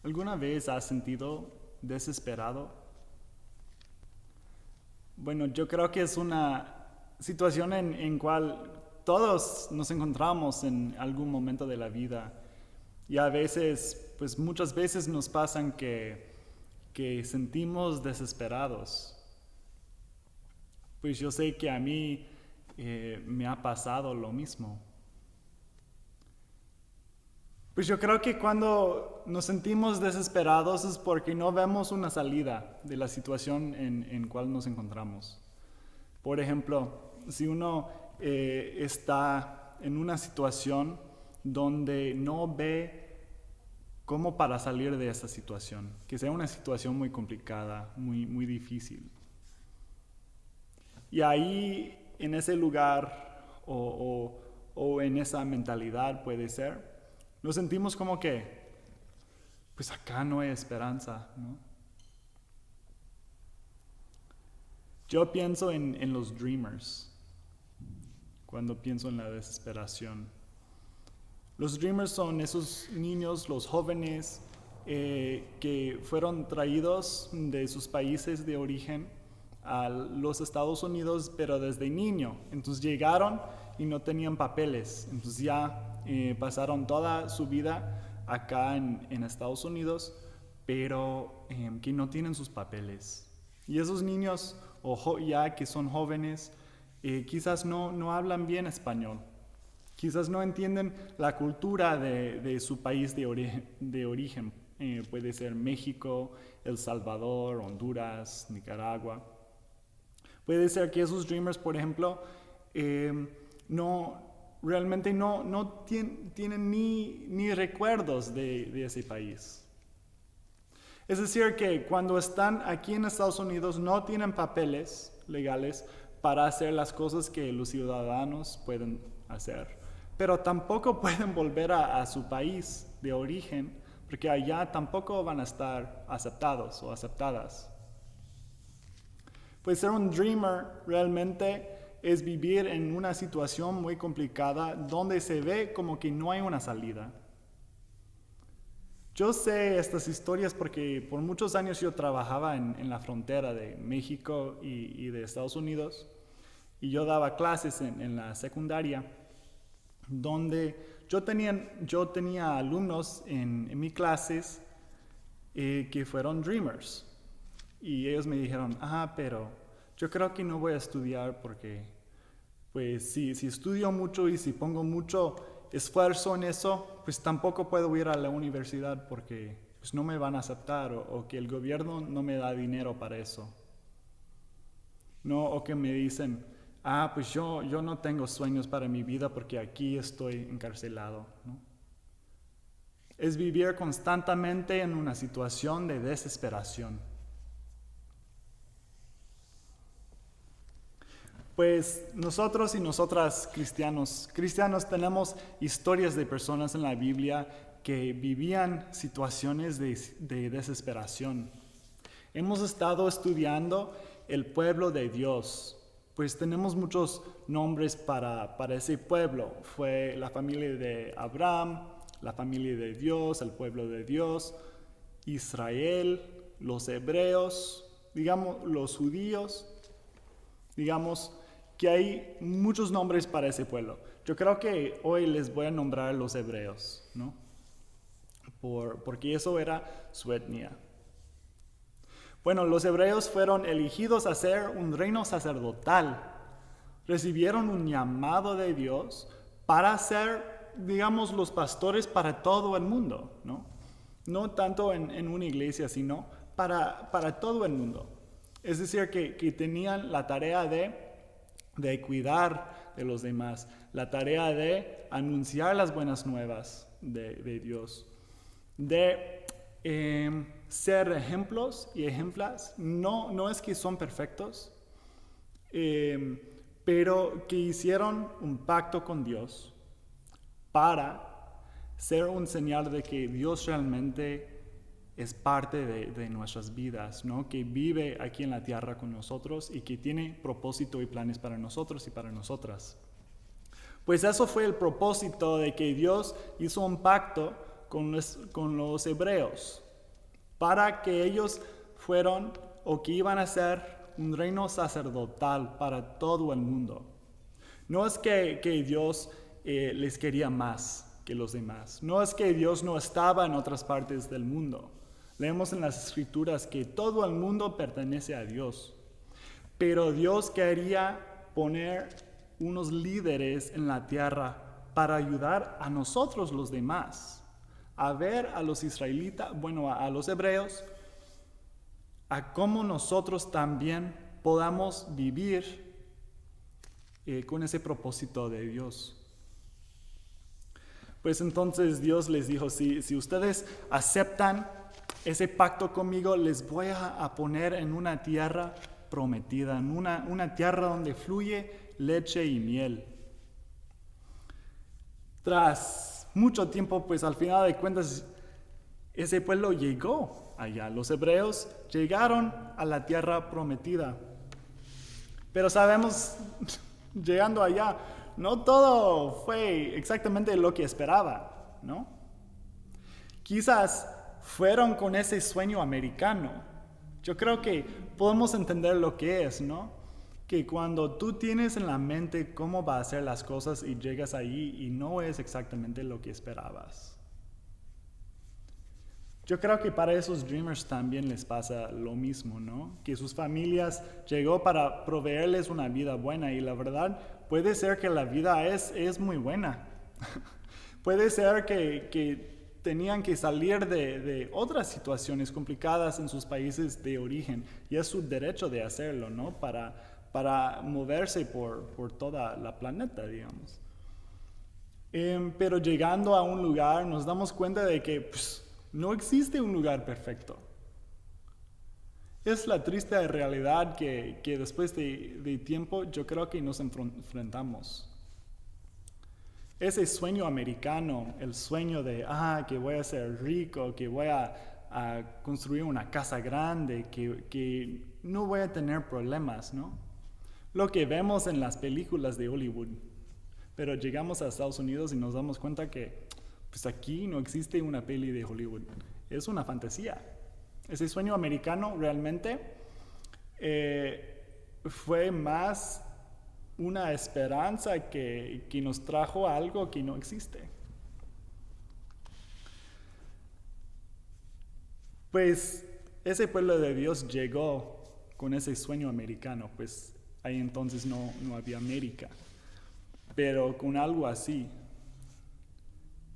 ¿Alguna vez has sentido desesperado? Bueno, yo creo que es una situación en cual todos nos encontramos en algún momento de la vida y a veces, pues muchas veces nos pasan que sentimos desesperados. Pues yo sé que a mí me ha pasado lo mismo. Pues yo creo que cuando nos sentimos desesperados es porque no vemos una salida de la situación en cual nos encontramos. Por ejemplo, si uno está en una situación donde no ve cómo para salir de esa situación, que sea una situación muy complicada, muy difícil. Y ahí, en ese lugar o en esa mentalidad puede ser, nos sentimos como que, pues acá no hay esperanza, ¿no? Yo pienso en los dreamers cuando pienso en la desesperación. Los dreamers son esos niños, los jóvenes que fueron traídos de sus países de origen a los Estados Unidos, pero desde niño. Entonces llegaron y no tenían papeles. Entonces ya pasaron toda su vida acá en Estados Unidos, pero que no tienen sus papeles. Y esos niños, ya que son jóvenes, quizás no hablan bien español. Quizás no entienden la cultura de su país de origen. Puede ser México, El Salvador, Honduras, Nicaragua. Puede ser que esos dreamers, por ejemplo, realmente no tienen ni recuerdos de ese país. Es decir, que cuando están aquí en Estados Unidos no tienen papeles legales para hacer las cosas que los ciudadanos pueden hacer. Pero tampoco pueden volver a su país de origen, porque allá tampoco van a estar aceptados o aceptadas. Pues ser un dreamer realmente es vivir en una situación muy complicada donde se ve como que no hay una salida. Yo sé estas historias porque por muchos años yo trabajaba en la frontera de México y de Estados Unidos y yo daba clases en la secundaria donde yo tenía alumnos en mis clases que fueron dreamers. Y ellos me dijeron, pero yo creo que no voy a estudiar porque, pues, si estudio mucho y si pongo mucho esfuerzo en eso, pues tampoco puedo ir a la universidad porque pues, no me van a aceptar o que el gobierno no me da dinero para eso. No, o que me dicen, pues yo no tengo sueños para mi vida porque aquí estoy encarcelado, ¿no? Es vivir constantemente en una situación de desesperación. Pues nosotros y nosotras cristianos tenemos historias de personas en la Biblia que vivían situaciones de desesperación. Hemos estado estudiando el pueblo de Dios, pues tenemos muchos nombres para ese pueblo. Fue la familia de Abraham, la familia de Dios, el pueblo de Dios, Israel, los hebreos, digamos los judíos, digamos que hay muchos nombres para ese pueblo. Yo creo que hoy les voy a nombrar los hebreos, ¿no? Porque eso era su etnia. Bueno, los hebreos fueron elegidos a ser un reino sacerdotal. Recibieron un llamado de Dios para ser, digamos, los pastores para todo el mundo, ¿no? No tanto en una iglesia, sino para todo el mundo. Es decir, que tenían la tarea de cuidar de los demás, la tarea de anunciar las buenas nuevas de Dios, de ser ejemplos y ejemplas. No es que son perfectos, pero que hicieron un pacto con Dios para ser un señal de que Dios realmente es parte de nuestras vidas, ¿no? Que vive aquí en la tierra con nosotros y que tiene propósito y planes para nosotros y para nosotras. Pues eso fue el propósito de que Dios hizo un pacto con los hebreos. para que ellos fueron o que iban a ser un reino sacerdotal para todo el mundo. No es que Dios les quería más que los demás. No es que Dios no estaba en otras partes del mundo. Leemos en las Escrituras que todo el mundo pertenece a Dios. Pero Dios quería poner unos líderes en la tierra para ayudar a nosotros los demás, a ver a los israelitas, a los hebreos, a cómo nosotros también podamos vivir con ese propósito de Dios. Pues entonces Dios les dijo, si ustedes aceptan ese pacto conmigo, les voy a poner en una tierra prometida, en una tierra donde fluye leche y miel. Tras mucho tiempo, pues al final de cuentas, ese pueblo llegó allá. Los hebreos llegaron a la tierra prometida. Pero sabemos, llegando allá, no todo fue exactamente lo que esperaba, ¿no? Quizás fueron con ese sueño americano. Yo creo que podemos entender lo que es, ¿no? Que cuando tú tienes en la mente cómo va a ser las cosas y llegas ahí y no es exactamente lo que esperabas. Yo creo que para esos dreamers también les pasa lo mismo, ¿no? Que sus familias llegó para proveerles una vida buena y la verdad puede ser que la vida es muy buena. Puede ser que tenían que salir de otras situaciones complicadas en sus países de origen y es su derecho de hacerlo, ¿no? Para moverse por toda la planeta, digamos. Pero llegando a un lugar nos damos cuenta de que no existe un lugar perfecto. Es la triste realidad que después de tiempo yo creo que nos enfrentamos. Ese sueño americano, el sueño de, que voy a ser rico, que voy a construir una casa grande, que no voy a tener problemas, ¿no? Lo que vemos en las películas de Hollywood. Pero llegamos a Estados Unidos y nos damos cuenta que aquí no existe una peli de Hollywood. Es una fantasía. Ese sueño americano realmente fue más una esperanza que nos trajo a algo que no existe. Pues ese pueblo de Dios llegó con ese sueño americano, pues ahí entonces no había América, pero con algo así.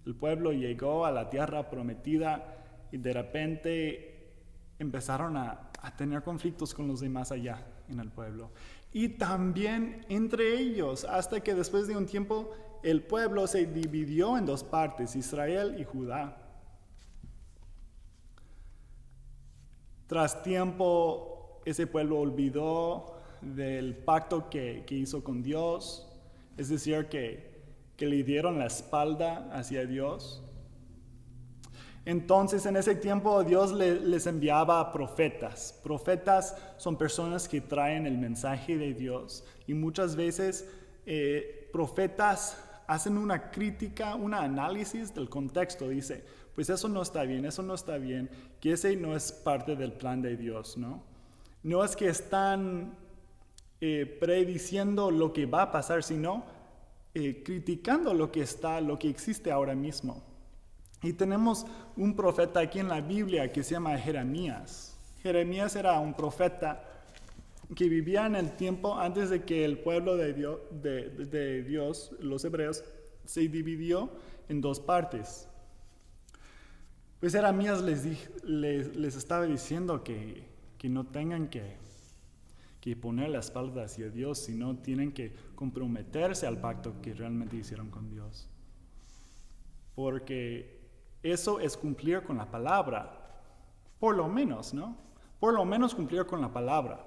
El pueblo llegó a la tierra prometida y de repente empezaron a tener conflictos con los demás allá en el pueblo. Y también entre ellos, hasta que después de un tiempo el pueblo se dividió en dos partes, Israel y Judá. Tras tiempo, ese pueblo olvidó del pacto que hizo con Dios, es decir, que le dieron la espalda hacia Dios. Entonces, en ese tiempo, Dios les enviaba profetas. Profetas son personas que traen el mensaje de Dios. Y muchas veces, profetas hacen una crítica, un análisis del contexto. Dice, pues eso no está bien, que ese no es parte del plan de Dios, ¿no? No es que están prediciendo lo que va a pasar, sino criticando lo que existe ahora mismo. Y tenemos un profeta aquí en la Biblia que se llama Jeremías. Jeremías era un profeta que vivía en el tiempo antes de que el pueblo de Dios, los hebreos, se dividió en dos partes. Pues Jeremías les estaba diciendo que no tengan que poner la espalda hacia Dios, sino tienen que comprometerse al pacto que realmente hicieron con Dios. Porque eso es cumplir con la palabra, por lo menos, ¿no? Por lo menos cumplir con la palabra.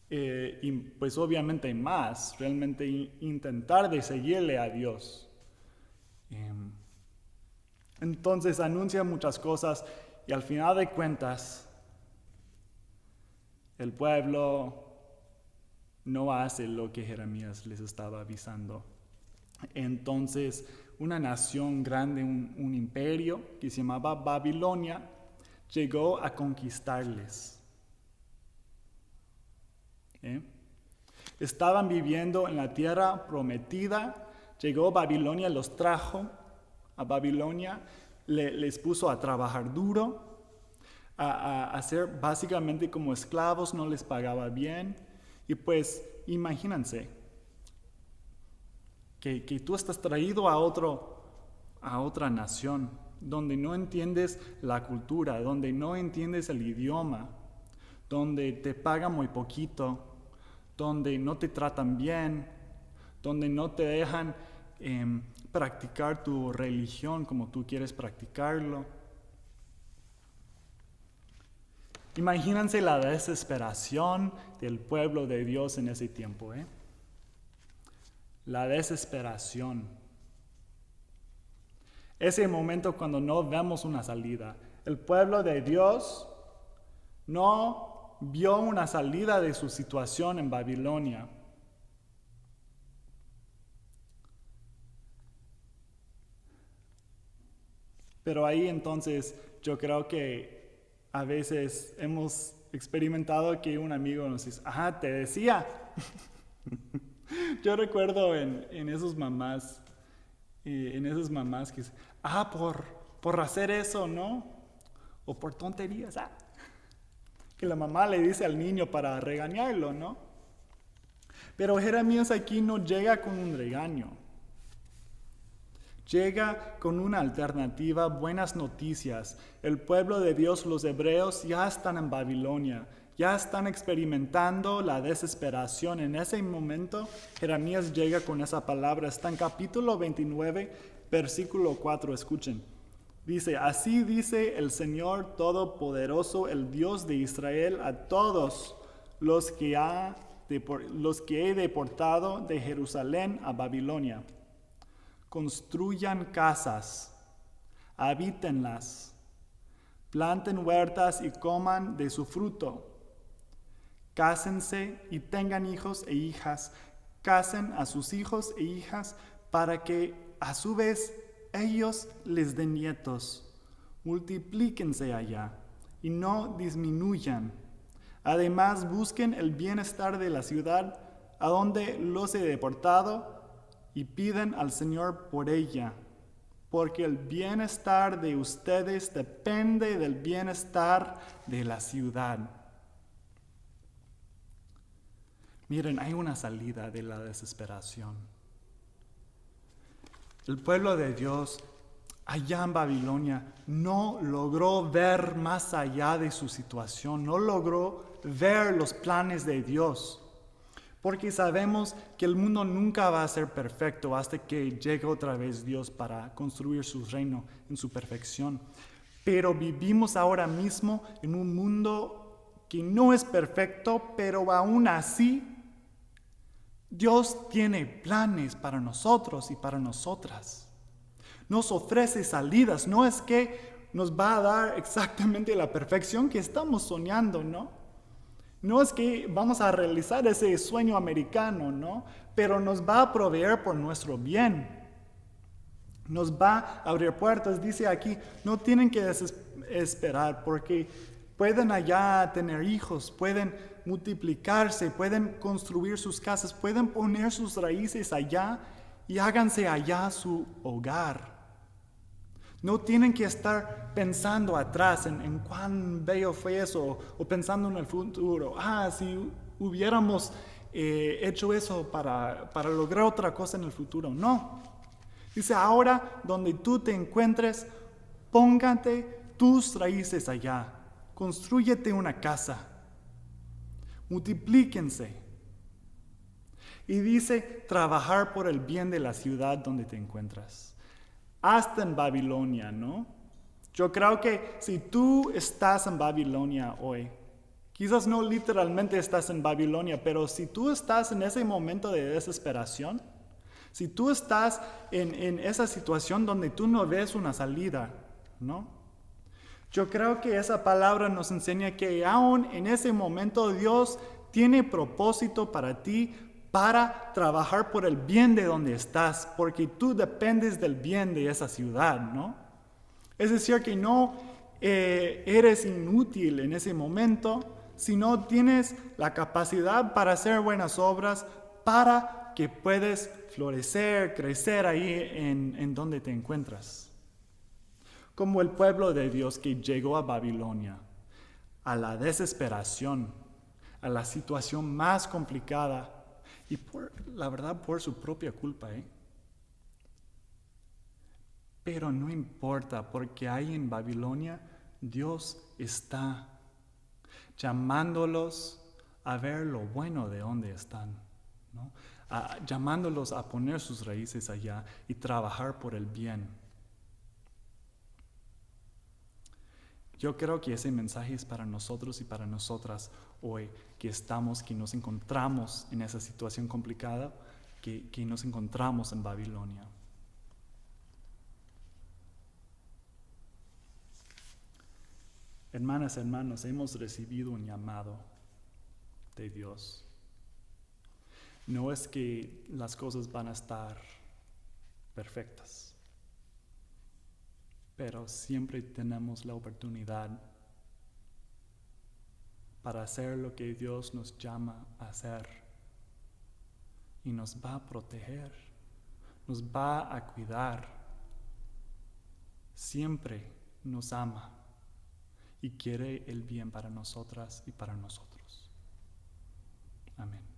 Y pues obviamente más, realmente intentar de seguirle a Dios. Entonces anuncia muchas cosas y al final de cuentas, el pueblo no hace lo que Jeremías les estaba avisando. Entonces, una nación grande, un imperio que se llamaba Babilonia, llegó a conquistarles. Estaban viviendo en la tierra prometida, llegó Babilonia, los trajo a Babilonia, les puso a trabajar duro, a ser básicamente como esclavos, no les pagaba bien. Y pues imagínense que tú estás traído a otra nación, donde no entiendes la cultura, donde no entiendes el idioma, donde te pagan muy poquito, donde no te tratan bien, donde no te dejan practicar tu religión como tú quieres practicarlo. Imagínense la desesperación del pueblo de Dios en ese tiempo. La desesperación. Ese momento cuando no vemos una salida. El pueblo de Dios no vio una salida de su situación en Babilonia. Pero ahí entonces yo creo que a veces hemos experimentado que un amigo nos dice, te decía. Yo recuerdo en esas mamás que dicen, por hacer eso, ¿no? O por tonterías, que la mamá le dice al niño para regañarlo, ¿no? Pero Jeremías aquí no llega con un regaño. Llega con una alternativa, buenas noticias. El pueblo de Dios, los hebreos, ya están en Babilonia, ya están experimentando la desesperación. En ese momento, Jeremías llega con esa palabra. Está en capítulo 29, versículo 4, escuchen. Dice, así dice el Señor Todopoderoso, el Dios de Israel, a todos los que he deportado de Jerusalén a Babilonia. Construyan casas, habítenlas, planten huertas y coman de su fruto. Cásense y tengan hijos e hijas, casen a sus hijos e hijas para que a su vez ellos les den nietos. Multiplíquense allá y no disminuyan. Además busquen el bienestar de la ciudad a donde los he deportado y piden al Señor por ella, porque el bienestar de ustedes depende del bienestar de la ciudad. Miren, hay una salida de la desesperación. El pueblo de Dios, allá en Babilonia, no logró ver más allá de su situación, no logró ver los planes de Dios. Porque sabemos que el mundo nunca va a ser perfecto hasta que llegue otra vez Dios para construir su reino en su perfección. Pero vivimos ahora mismo en un mundo que no es perfecto, pero aún así Dios tiene planes para nosotros y para nosotras. Nos ofrece salidas, no es que nos va a dar exactamente la perfección que estamos soñando, ¿no? No es que vamos a realizar ese sueño americano, ¿no? Pero nos va a proveer por nuestro bien. Nos va a abrir puertas. Dice aquí, no tienen que esperar porque pueden allá tener hijos, pueden multiplicarse, pueden construir sus casas, pueden poner sus raíces allá y háganse allá su hogar. No tienen que estar pensando atrás en cuán bello fue eso o pensando en el futuro. Si hubiéramos hecho eso para lograr otra cosa en el futuro. No. Dice, ahora donde tú te encuentres, póngate tus raíces allá. Constrúyete una casa. Multiplíquense. Y dice, trabajar por el bien de la ciudad donde te encuentras. Hasta en Babilonia, ¿no? Yo creo que si tú estás en Babilonia hoy, quizás no literalmente estás en Babilonia, pero si tú estás en ese momento de desesperación, si tú estás en esa situación donde tú no ves una salida, ¿no? Yo creo que esa palabra nos enseña que aún en ese momento Dios tiene propósito para ti, para trabajar por el bien de donde estás, porque tú dependes del bien de esa ciudad, ¿no? Es decir, que no eres inútil en ese momento, si no tienes la capacidad para hacer buenas obras, para que puedas florecer, crecer ahí en donde te encuentras. Como el pueblo de Dios que llegó a Babilonia, a la desesperación, a la situación más complicada, y la verdad por su propia culpa, Pero no importa, porque ahí en Babilonia Dios está llamándolos a ver lo bueno de donde están, ¿no? Llamándolos a poner sus raíces allá y trabajar por el bien. Yo creo que ese mensaje es para nosotros y para nosotras hoy, que nos encontramos en esa situación complicada, que nos encontramos en Babilonia. Hermanas, hermanos, hemos recibido un llamado de Dios. No es que las cosas van a estar perfectas, pero siempre tenemos la oportunidad para hacer lo que Dios nos llama a hacer. Y nos va a proteger, nos va a cuidar. Siempre nos ama y quiere el bien para nosotras y para nosotros. Amén.